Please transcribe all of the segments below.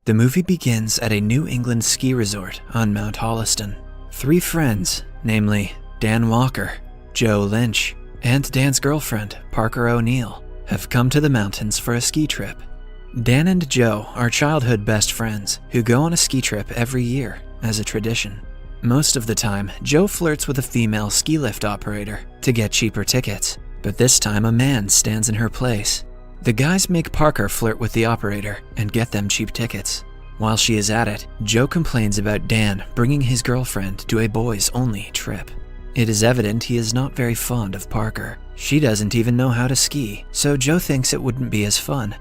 The movie begins at a New England ski resort on Mount Holliston. 3 friends, namely Dan Walker, Joe Lynch, and Dan's girlfriend, Parker O'Neill, have come to the mountains for a ski trip. Dan and Joe are childhood best friends who go on a ski trip every year as a tradition. Most of the time, Joe flirts with a female ski lift operator to get cheaper tickets, but this time a man stands in her place. The guys make Parker flirt with the operator and get them cheap tickets. While she is at it, Joe complains about Dan bringing his girlfriend to a boys-only trip. It is evident he is not very fond of Parker. She doesn't even know how to ski, so Joe thinks it wouldn't be as fun.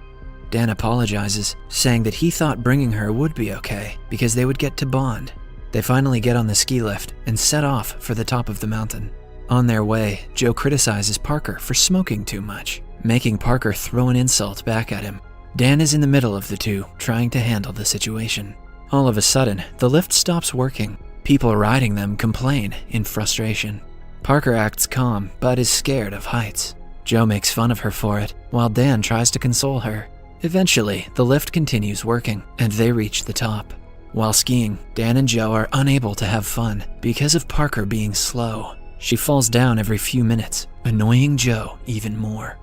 Dan apologizes, saying that he thought bringing her would be okay because they would get to bond. They finally get on the ski lift and set off for the top of the mountain. On their way, Joe criticizes Parker for smoking too much, making Parker throw an insult back at him. Dan is in the middle of the two, trying to handle the situation. All of a sudden, the lift stops working. People riding them complain in frustration. Parker acts calm, but is scared of heights. Joe makes fun of her for it, while Dan tries to console her. Eventually, the lift continues working, and they reach the top. While skiing, Dan and Joe are unable to have fun because of Parker being slow. She falls down every few minutes, annoying Joe even more.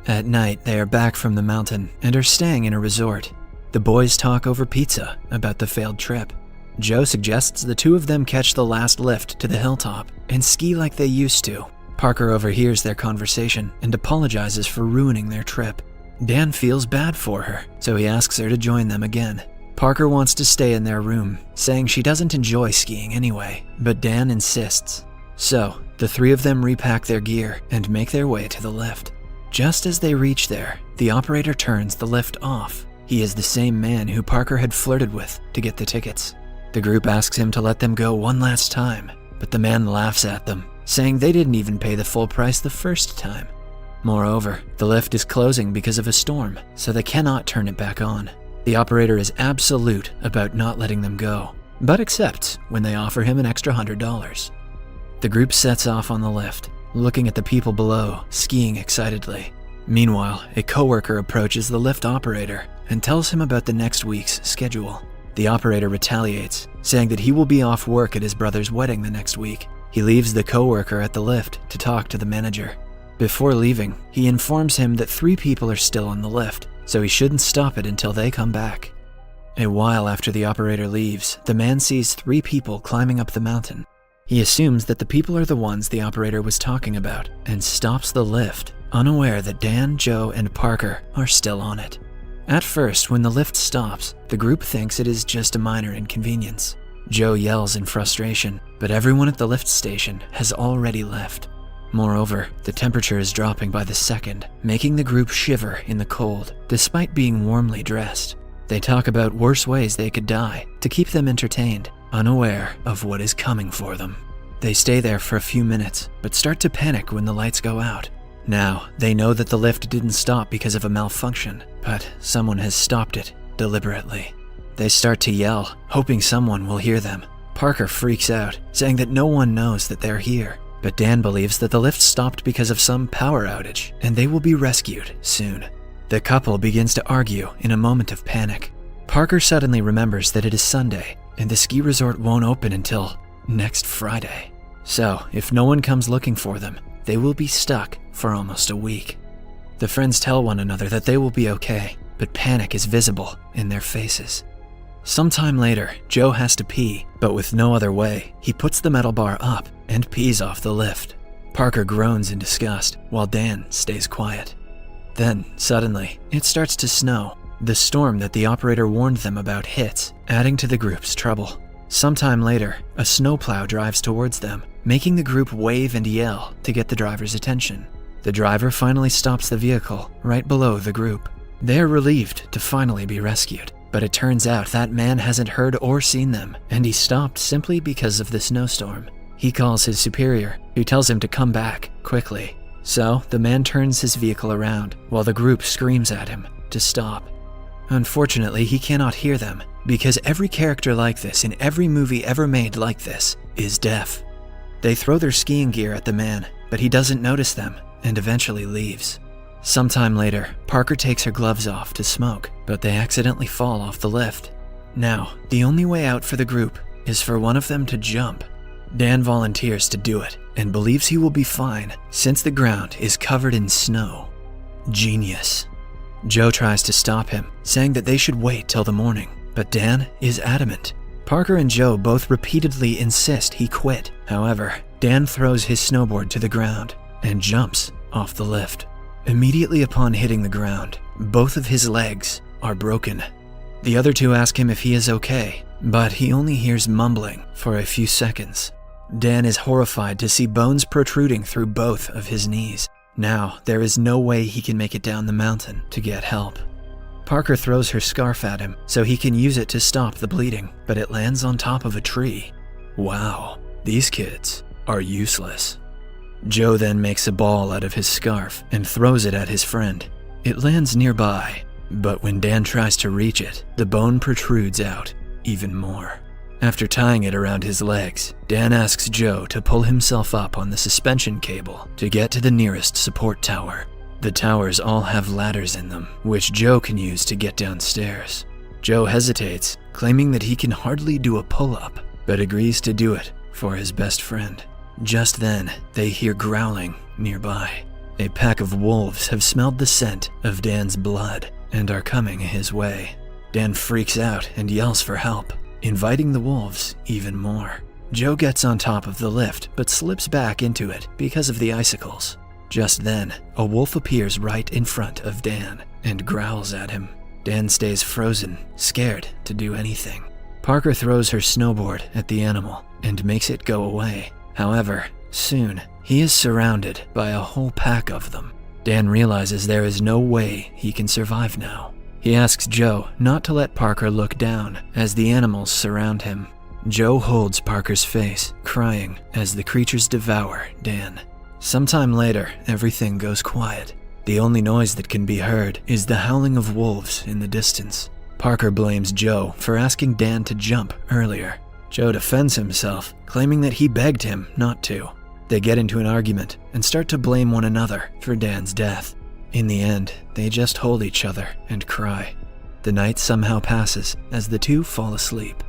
At night, they are back from the mountain and are staying in a resort. The boys talk over pizza about the failed trip. Joe suggests the two of them catch the last lift to the hilltop and ski like they used to. Parker overhears their conversation and apologizes for ruining their trip. Dan feels bad for her, so he asks her to join them again. Parker wants to stay in their room, saying she doesn't enjoy skiing anyway, but Dan insists. So, the 3 of them repack their gear and make their way to the lift. Just as they reach there, the operator turns the lift off. He is the same man who Parker had flirted with to get the tickets. The group asks him to let them go one last time, but the man laughs at them, saying they didn't even pay the full price the first time. Moreover, the lift is closing because of a storm, so they cannot turn it back on. The operator is absolute about not letting them go, but accepts when they offer him an extra $100. The group sets off on the lift, looking at the people below, skiing excitedly. Meanwhile, a coworker approaches the lift operator and tells him about the next week's schedule. The operator retaliates, saying that he will be off work at his brother's wedding the next week. He leaves the coworker at the lift to talk to the manager. Before leaving, he informs him that 3 people are still on the lift, so he shouldn't stop it until they come back. A while after the operator leaves, the man sees 3 people climbing up the mountain. He assumes that the people are the ones the operator was talking about and stops the lift, unaware that Dan, Joe, and Parker are still on it. At first, when the lift stops, the group thinks it is just a minor inconvenience. Joe yells in frustration, but everyone at the lift station has already left. Moreover, the temperature is dropping by the second, making the group shiver in the cold, despite being warmly dressed. They talk about worse ways they could die to keep them entertained, unaware of what is coming for them. They stay there for a few minutes, but start to panic when the lights go out. Now, they know that the lift didn't stop because of a malfunction, but someone has stopped it deliberately. They start to yell, hoping someone will hear them. Parker freaks out, saying that no one knows that they're here. But Dan believes that the lift stopped because of some power outage, and they will be rescued soon. The couple begins to argue in a moment of panic. Parker suddenly remembers that it is Sunday, and the ski resort won't open until next Friday. So, if no one comes looking for them, they will be stuck for almost a week. The friends tell one another that they will be okay, but panic is visible in their faces. Sometime later, Joe has to pee, but with no other way, he puts the metal bar up and pees off the lift. Parker groans in disgust, while Dan stays quiet. Then, suddenly, it starts to snow. The storm that the operator warned them about hits, adding to the group's trouble. Sometime later, a snowplow drives towards them, making the group wave and yell to get the driver's attention. The driver finally stops the vehicle right below the group. They are relieved to finally be rescued, but it turns out that man hasn't heard or seen them, and he stopped simply because of the snowstorm. He calls his superior, who tells him to come back quickly. So, the man turns his vehicle around, while the group screams at him to stop. Unfortunately, he cannot hear them, because every character like this in every movie ever made like this is deaf. They throw their skiing gear at the man, but he doesn't notice them, and eventually leaves. Sometime later, Parker takes her gloves off to smoke, but they accidentally fall off the lift. Now, the only way out for the group is for one of them to jump. Dan volunteers to do it and believes he will be fine since the ground is covered in snow. Genius. Joe tries to stop him, saying that they should wait till the morning, but Dan is adamant. Parker and Joe both repeatedly insist he quit. However, Dan throws his snowboard to the ground and jumps off the lift. Immediately upon hitting the ground, both of his legs are broken. The other two ask him if he is okay, but he only hears mumbling for a few seconds. Dan is horrified to see bones protruding through both of his knees. Now, there is no way he can make it down the mountain to get help. Parker throws her scarf at him so he can use it to stop the bleeding, but it lands on top of a tree. Wow, these kids are useless. Joe then makes a ball out of his scarf and throws it at his friend. It lands nearby, but when Dan tries to reach it, the bone protrudes out even more. After tying it around his legs, Dan asks Joe to pull himself up on the suspension cable to get to the nearest support tower. The towers all have ladders in them, which Joe can use to get downstairs. Joe hesitates, claiming that he can hardly do a pull-up, but agrees to do it for his best friend. Just then, they hear growling nearby. A pack of wolves have smelled the scent of Dan's blood and are coming his way. Dan freaks out and yells for help, inviting the wolves even more. Joe gets on top of the lift but slips back into it because of the icicles. Just then, a wolf appears right in front of Dan and growls at him. Dan stays frozen, scared to do anything. Parker throws her snowboard at the animal and makes it go away. However, soon, he is surrounded by a whole pack of them. Dan realizes there is no way he can survive now. He asks Joe not to let Parker look down as the animals surround him. Joe holds Parker's face, crying as the creatures devour Dan. Sometime later, everything goes quiet. The only noise that can be heard is the howling of wolves in the distance. Parker blames Joe for asking Dan to jump earlier. Joe defends himself, claiming that he begged him not to. They get into an argument and start to blame one another for Dan's death. In the end, they just hold each other and cry. The night somehow passes as the two fall asleep.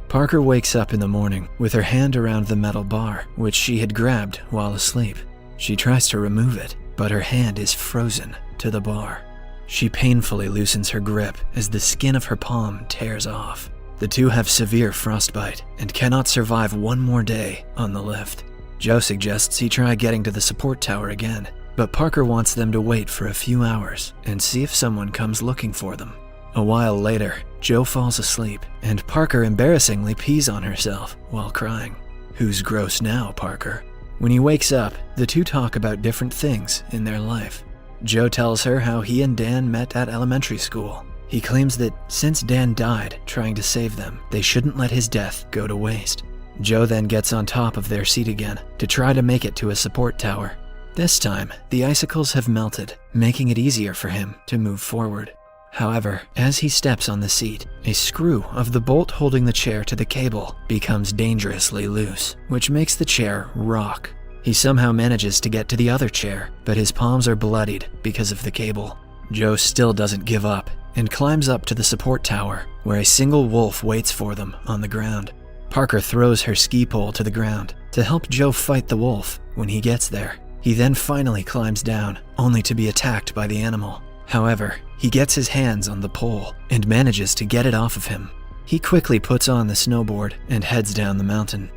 Parker wakes up in the morning with her hand around the metal bar, which she had grabbed while asleep. She tries to remove it, but her hand is frozen to the bar. She painfully loosens her grip as the skin of her palm tears off. The two have severe frostbite and cannot survive one more day on the lift. Joe suggests he try getting to the support tower again, but Parker wants them to wait for a few hours and see if someone comes looking for them. A while later, Joe falls asleep, and Parker embarrassingly pees on herself while crying. Who's gross now, Parker? When he wakes up, the two talk about different things in their life. Joe tells her how he and Dan met at elementary school. He claims that since Dan died trying to save them, they shouldn't let his death go to waste. Joe then gets on top of their seat again to try to make it to a support tower. This time, the icicles have melted, making it easier for him to move forward. However, as he steps on the seat, a screw of the bolt holding the chair to the cable becomes dangerously loose, which makes the chair rock. He somehow manages to get to the other chair, but his palms are bloodied because of the cable. Joe still doesn't give up and climbs up to the support tower, where a single wolf waits for them on the ground. Parker throws her ski pole to the ground to help Joe fight the wolf when he gets there. He then finally climbs down, only to be attacked by the animal. However, he gets his hands on the pole and manages to get it off of him. He quickly puts on the snowboard and heads down the mountain.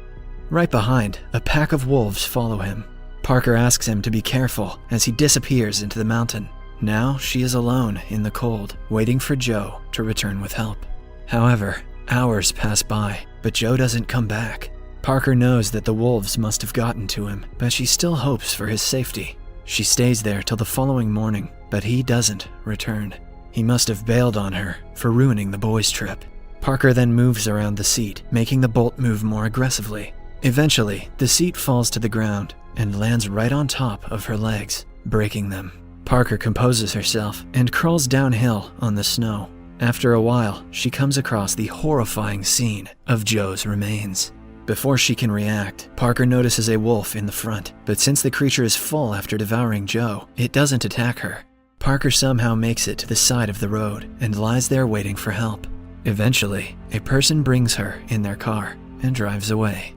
Right behind, a pack of wolves follow him. Parker asks him to be careful as he disappears into the mountain. Now she is alone in the cold, waiting for Joe to return with help. However, hours pass by, but Joe doesn't come back. Parker knows that the wolves must have gotten to him, but she still hopes for his safety. She stays there till the following morning, but he doesn't return. He must have bailed on her for ruining the boys' trip. Parker then moves around the seat, making the bolt move more aggressively. Eventually, the seat falls to the ground and lands right on top of her legs, breaking them. Parker composes herself and crawls downhill on the snow. After a while, she comes across the horrifying scene of Joe's remains. Before she can react, Parker notices a wolf in the front, but since the creature is full after devouring Joe, it doesn't attack her. Parker somehow makes it to the side of the road and lies there waiting for help. Eventually, a person brings her in their car and drives away.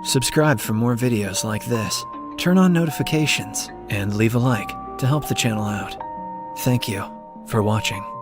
Subscribe for more videos like this, turn on notifications, and leave a like to help the channel out. Thank you for watching.